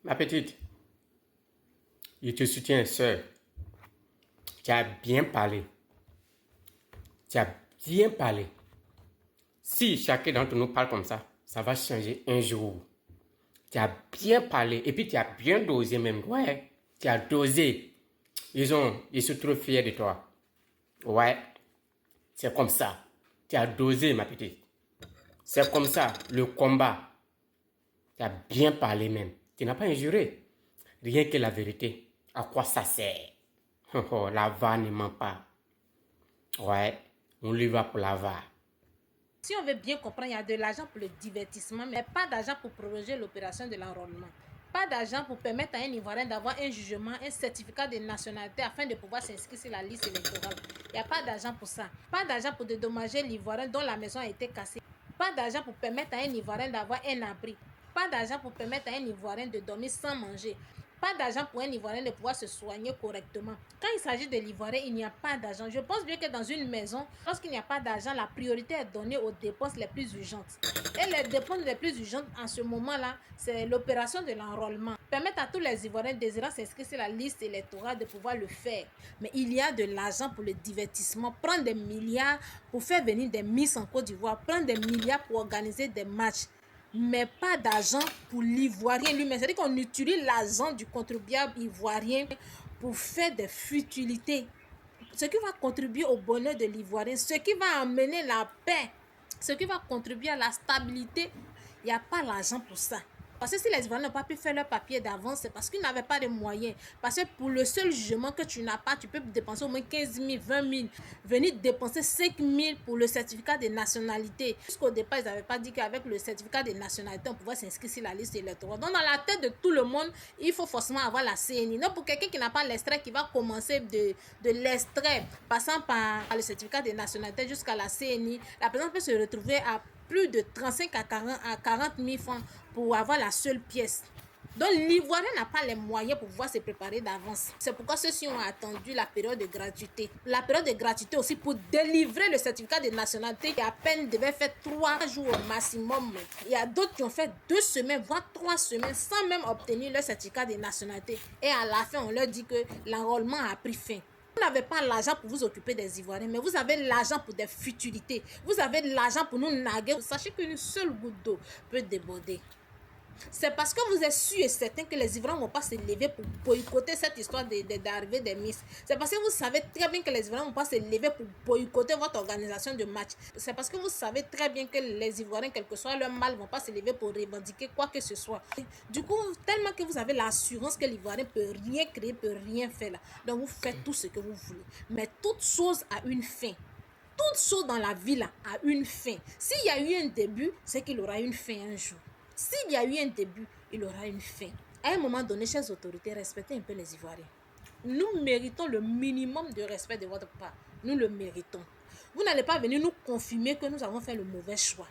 Ma petite, je te soutiens, sœur. Tu as bien parlé. Tu as bien parlé. Si chacun d'entre nous parle comme ça va changer un jour. Tu as bien parlé et puis tu as bien dosé même. Ouais, tu as dosé. Ils sont trop fiers de toi. Ouais, c'est comme ça. Tu as dosé, ma petite. C'est comme ça, le combat. Tu as bien parlé même. Tu n'as pas injuré. Rien que la vérité. À quoi ça sert? Oh, oh, la VAR ne ment pas. Ouais, on lui va pour la VAR. Si on veut bien comprendre, il y a de l'argent pour le divertissement, mais pas d'argent pour prolonger l'opération de l'enrôlement. Pas d'argent pour permettre à un Ivoirien d'avoir un jugement, un certificat de nationalité afin de pouvoir s'inscrire sur la liste électorale. Il n'y a pas d'argent pour ça. Pas d'argent pour dédommager l'Ivoirien dont la maison a été cassée. Pas d'argent pour permettre à un Ivoirien d'avoir un abri. Pas d'argent pour permettre à un Ivoirien de dormir sans manger. Pas d'argent pour un Ivoirien de pouvoir se soigner correctement. Quand il s'agit de l'Ivoirien, il n'y a pas d'argent. Je pense bien que dans une maison, lorsqu'il n'y a pas d'argent, la priorité est donnée aux dépenses les plus urgentes. Et les dépenses les plus urgentes en ce moment-là, c'est l'opération de l'enrôlement. Permettre à tous les Ivoiriens désirant s'inscrire sur la liste électorale de pouvoir le faire. Mais il y a de l'argent pour le divertissement. Prendre des milliards pour faire venir des Miss en Côte d'Ivoire. Prendre des milliards pour organiser des matchs. Mais pas d'argent pour l'Ivoirien lui-même. C'est-à-dire qu'on utilise l'argent du contribuable ivoirien pour faire des futilités. Ce qui va contribuer au bonheur de l'Ivoirien, ce qui va amener la paix, ce qui va contribuer à la stabilité, il n'y a pas l'argent pour ça. Parce que si les Ivoiriens n'ont pas pu faire leur papier d'avance, c'est parce qu'ils n'avaient pas de moyens. Parce que pour le seul jugement que tu n'as pas, tu peux dépenser au moins 15 000, 20 000. Venir dépenser 5 000 pour le certificat de nationalité. Jusqu'au départ, ils n'avaient pas dit qu'avec le certificat de nationalité, on pouvait s'inscrire sur la liste électorale. Donc, dans la tête de tout le monde, il faut forcément avoir la CNI. Non, pour quelqu'un qui n'a pas l'extrait, qui va commencer de l'extrait, passant par le certificat de nationalité jusqu'à la CNI, la personne peut se retrouver à plus de 35 à 40 000 francs pour avoir la seule pièce. Donc l'Ivoirien n'a pas les moyens pour pouvoir se préparer d'avance. C'est pourquoi ceux-ci ont attendu la période de gratuité. La période de gratuité aussi pour délivrer le certificat de nationalité qui à peine devait faire 3 jours au maximum. Il y a d'autres qui ont fait 2 semaines, voire 3 semaines sans même obtenir le certificat de nationalité. Et à la fin, on leur dit que l'enrôlement a pris fin. Vous n'avez pas l'argent pour vous occuper des Ivoiriens, mais vous avez l'argent pour des futilités. Vous avez l'argent pour nous naguer. Sachez qu'une seule goutte d'eau peut déborder. C'est parce que vous êtes sûr et certain que les Ivoiriens ne vont pas se lever pour boycotter cette histoire d'arrivée des Miss. C'est parce que vous savez très bien que les Ivoiriens ne vont pas se lever pour boycotter votre organisation de match. C'est parce que vous savez très bien que les Ivoiriens, quel que soit leur mal, ne vont pas se lever pour revendiquer quoi que ce soit. Du coup, tellement que vous avez l'assurance que l'Ivoirien ne peut rien créer, ne peut rien faire là. Donc vous faites tout ce que vous voulez. Mais toute chose a une fin. Toute chose dans la vie là a une fin. S'il y a eu un début, c'est qu'il aura une fin un jour. S'il y a eu un début, il aura une fin. À un moment donné, chers autorités, respectez un peu les Ivoiriens. Nous méritons le minimum de respect de votre part. Nous le méritons. Vous n'allez pas venir nous confirmer que nous avons fait le mauvais choix.